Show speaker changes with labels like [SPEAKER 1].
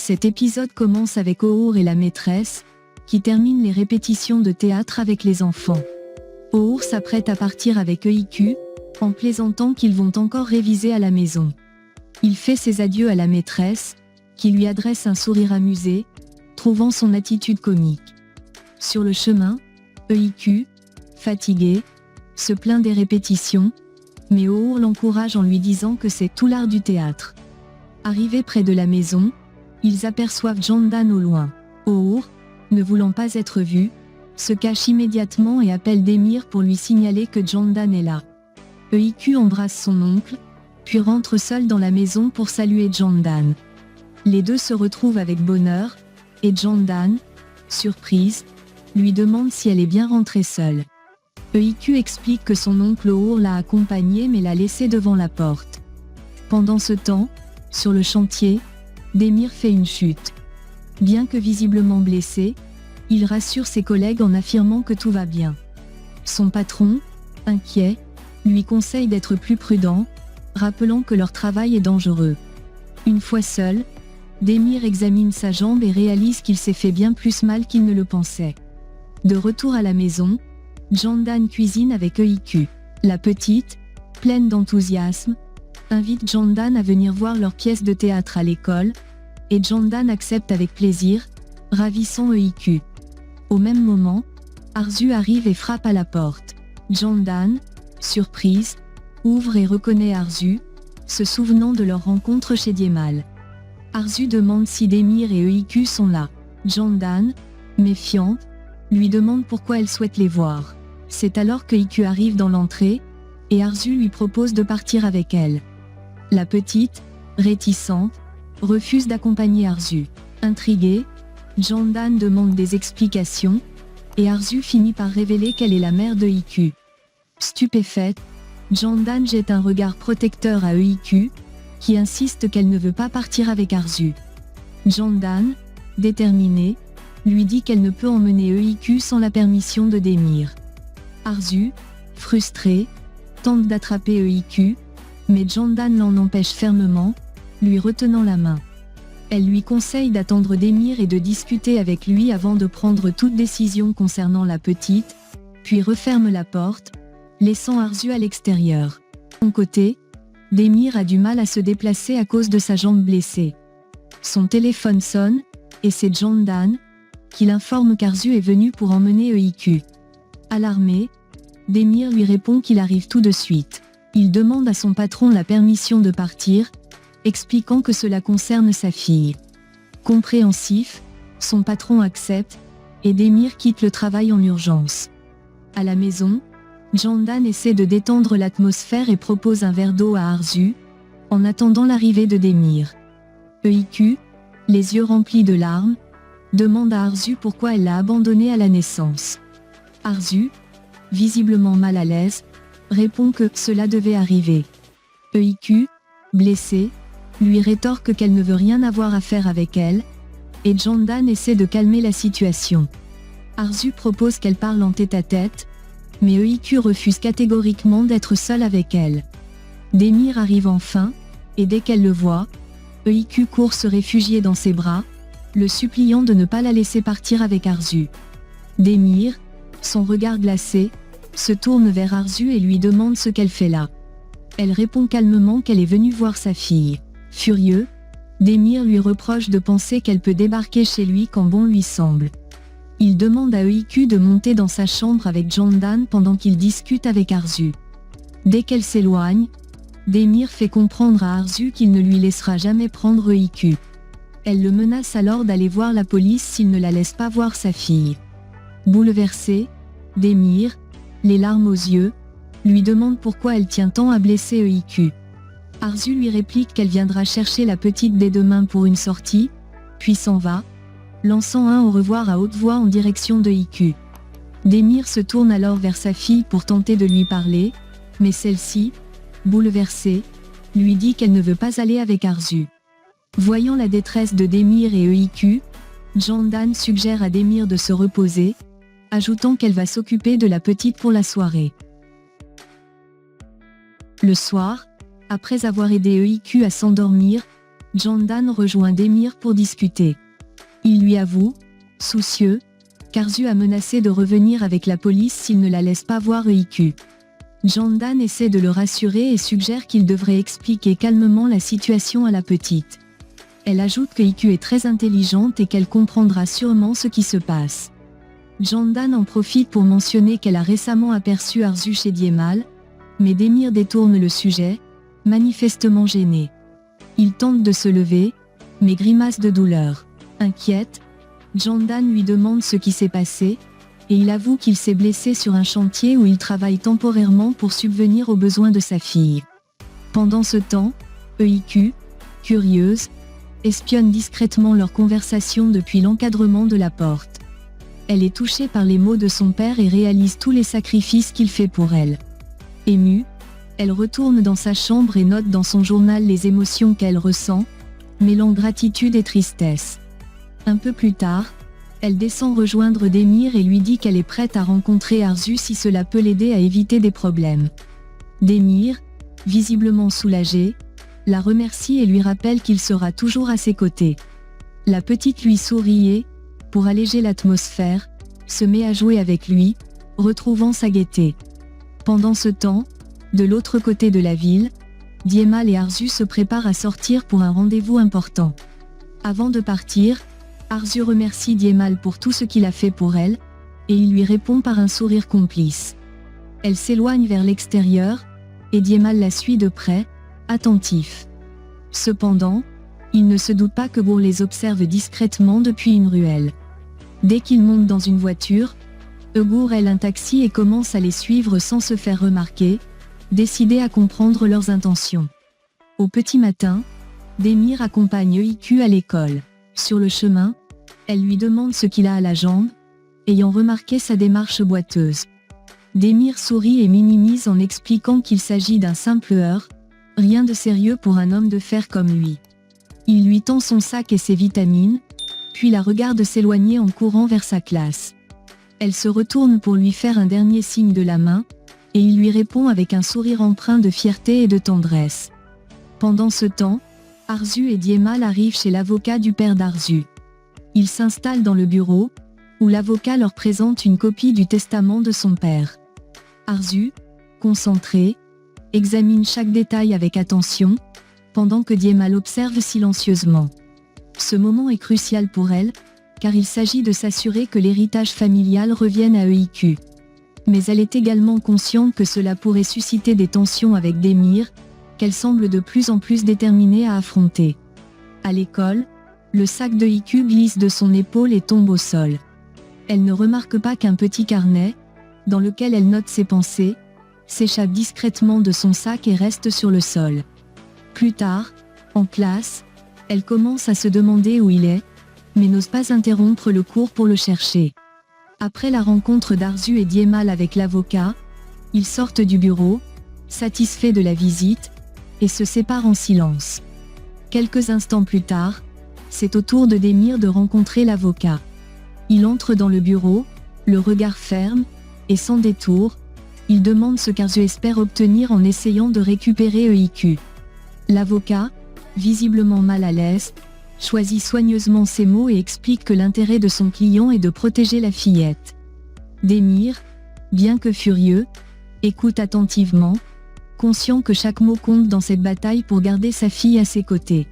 [SPEAKER 1] Cet épisode commence avec O'Our et la maîtresse, qui terminent les répétitions de théâtre avec les enfants. O'Our s'apprête à partir avec EIQ, en plaisantant qu'ils vont encore réviser à la maison. Il fait ses adieux à la maîtresse, qui lui adresse un sourire amusé, trouvant son attitude comique. Sur le chemin, EIQ, fatigué, se plaint des répétitions, mais O'Our l'encourage en lui disant que c'est tout l'art du théâtre. Arrivés près de la maison, ils aperçoivent Jandan au loin. O'Our, ne voulant pas être vu, se cache immédiatement et appelle Demir pour lui signaler que Jandan est là. EIQ embrasse son oncle, puis rentre seul dans la maison pour saluer Jandan. Les deux se retrouvent avec bonheur, et Jandan, surprise, lui demande si elle est bien rentrée seule. EIQ explique que son oncle O'Our l'a accompagnée mais l'a laissée devant la porte. Pendant ce temps, sur le chantier, Demir fait une chute. Bien que visiblement blessé, il rassure ses collègues en affirmant que tout va bien. Son patron, inquiet, lui conseille d'être plus prudent, rappelant que leur travail est dangereux. Une fois seul, Demir examine sa jambe et réalise qu'il s'est fait bien plus mal qu'il ne le pensait. De retour à la maison, Jandan cuisine avec EIQ. La petite, pleine d'enthousiasme, invite Jandan à venir voir leur pièce de théâtre à l'école, et Jandan accepte avec plaisir, ravissant EIQ. Au même moment, Arzu arrive et frappe à la porte. Jandan, surprise, ouvre et reconnaît Arzu, se souvenant de leur rencontre chez Diemal. Arzu demande si Demir et EIQ sont là. Jandan, méfiante, lui demande pourquoi elle souhaite les voir. C'est alors que EIQ arrive dans l'entrée, et Arzu lui propose de partir avec elle. La petite, réticente, refuse d'accompagner Arzu. Intriguée, Jandan demande des explications, et Arzu finit par révéler qu'elle est la mère de EIQ. Stupéfaite, Jandan jette un regard protecteur à EIQ, qui insiste qu'elle ne veut pas partir avec Arzu. Jandan, déterminée, lui dit qu'elle ne peut emmener EIQ sans la permission de Demir. Arzu, frustrée, tente d'attraper EIQ, mais Jandan l'en empêche fermement, lui retenant la main. Elle lui conseille d'attendre Demir et de discuter avec lui avant de prendre toute décision concernant la petite, puis referme la porte, laissant Arzu à l'extérieur. De son côté, Demir a du mal à se déplacer à cause de sa jambe blessée. Son téléphone sonne, et c'est Jandan, qui l'informe qu'Arzu est venu pour emmener EIQ. Alarmé, Demir lui répond qu'il arrive tout de suite. Il demande à son patron la permission de partir, expliquant que cela concerne sa fille. Compréhensif, son patron accepte, et Demir quitte le travail en urgence. À la maison, Jandan essaie de détendre l'atmosphère et propose un verre d'eau à Arzu, en attendant l'arrivée de Demir. EIQ, les yeux remplis de larmes, demande à Arzu pourquoi elle l'a abandonné à la naissance. Arzu, visiblement mal à l'aise, répond que cela devait arriver. EIQ, blessée, lui rétorque qu'elle ne veut rien avoir à faire avec elle, et Jandan essaie de calmer la situation. Arzu propose qu'elle parle en tête-à-tête, mais EIQ refuse catégoriquement d'être seule avec elle. Demir arrive enfin, et dès qu'elle le voit, EIQ court se réfugier dans ses bras, le suppliant de ne pas la laisser partir avec Arzu. Demir, son regard glacé, se tourne vers Arzu et lui demande ce qu'elle fait là. Elle répond calmement qu'elle est venue voir sa fille. Furieux, Demir lui reproche de penser qu'elle peut débarquer chez lui quand bon lui semble. Il demande à EIQ de monter dans sa chambre avec Jandan pendant qu'il discute avec Arzu. Dès qu'elle s'éloigne, Demir fait comprendre à Arzu qu'il ne lui laissera jamais prendre EIQ. Elle le menace alors d'aller voir la police s'il ne la laisse pas voir sa fille. Bouleversé, Demir, les larmes aux yeux, lui demande pourquoi elle tient tant à blesser EIQ. Arzu lui réplique qu'elle viendra chercher la petite dès demain pour une sortie, puis s'en va, lançant un au revoir à haute voix en direction de EIQ. Demir se tourne alors vers sa fille pour tenter de lui parler, mais celle-ci, bouleversée, lui dit qu'elle ne veut pas aller avec Arzu. Voyant la détresse de Demir et EIQ, Jandan suggère à Demir de se reposer, ajoutant qu'elle va s'occuper de la petite pour la soirée. Le soir, après avoir aidé EIQ à s'endormir, Candan rejoint Demir pour discuter. Il lui avoue, soucieux, qu'Arzu a menacé de revenir avec la police s'il ne la laisse pas voir EIQ. Candan essaie de le rassurer et suggère qu'il devrait expliquer calmement la situation à la petite. Elle ajoute que EIQ est très intelligente et qu'elle comprendra sûrement ce qui se passe. Candan en profite pour mentionner qu'elle a récemment aperçu Arzu chez Diemal, mais Demir détourne le sujet, manifestement gêné. Il tente de se lever, mais grimace de douleur. Inquiète, Candan lui demande ce qui s'est passé, et il avoue qu'il s'est blessé sur un chantier où il travaille temporairement pour subvenir aux besoins de sa fille. Pendant ce temps, EIQ, curieuse, espionne discrètement leur conversation depuis l'encadrement de la porte. Elle est touchée par les mots de son père et réalise tous les sacrifices qu'il fait pour elle. Émue, elle retourne dans sa chambre et note dans son journal les émotions qu'elle ressent, mêlant gratitude et tristesse. Un peu plus tard, elle descend rejoindre Demir et lui dit qu'elle est prête à rencontrer Arzu si cela peut l'aider à éviter des problèmes. Demir, visiblement soulagé, la remercie et lui rappelle qu'il sera toujours à ses côtés. La petite lui sourit et, pour alléger l'atmosphère, se met à jouer avec lui, retrouvant sa gaieté. Pendant ce temps, de l'autre côté de la ville, Diemal et Arzu se préparent à sortir pour un rendez-vous important. Avant de partir, Arzu remercie Diemal pour tout ce qu'il a fait pour elle, et il lui répond par un sourire complice. Elle s'éloigne vers l'extérieur, et Diemal la suit de près, attentif. Cependant, il ne se doute pas que Bourg les observe discrètement depuis une ruelle. Dès qu'ils montent dans une voiture, Egour aile un taxi et commence à les suivre sans se faire remarquer, décidé à comprendre leurs intentions. Au petit matin, Demir accompagne EIQ à l'école. Sur le chemin, elle lui demande ce qu'il a à la jambe, ayant remarqué sa démarche boiteuse. Demir sourit et minimise en expliquant qu'il s'agit d'un simple heurt, rien de sérieux pour un homme de fer comme lui. Il lui tend son sac et ses vitamines, puis la regarde s'éloigner en courant vers sa classe. Elle se retourne pour lui faire un dernier signe de la main, et il lui répond avec un sourire empreint de fierté et de tendresse. Pendant ce temps, Arzu et Diemal arrivent chez l'avocat du père d'Arzu. Ils s'installent dans le bureau, où l'avocat leur présente une copie du testament de son père. Arzu, concentré, examine chaque détail avec attention, pendant que Diemal observe silencieusement. Ce moment est crucial pour elle, car il s'agit de s'assurer que l'héritage familial revienne à EIQ. Mais elle est également consciente que cela pourrait susciter des tensions avec Demir, qu'elle semble de plus en plus déterminée à affronter. À l'école, le sac de EIQ glisse de son épaule et tombe au sol. Elle ne remarque pas qu'un petit carnet, dans lequel elle note ses pensées, s'échappe discrètement de son sac et reste sur le sol. Plus tard, en classe, elle commence à se demander où il est, mais n'ose pas interrompre le cours pour le chercher. Après la rencontre d'Arzu et Diemal avec l'avocat, ils sortent du bureau, satisfaits de la visite, et se séparent en silence. Quelques instants plus tard, c'est au tour de Demir de rencontrer l'avocat. Il entre dans le bureau, le regard ferme, et sans détour, il demande ce qu'Arzu espère obtenir en essayant de récupérer EIQ. L'avocat, visiblement mal à l'aise, choisit soigneusement ses mots et explique que l'intérêt de son client est de protéger la fillette. Demir, bien que furieux, écoute attentivement, conscient que chaque mot compte dans cette bataille pour garder sa fille à ses côtés.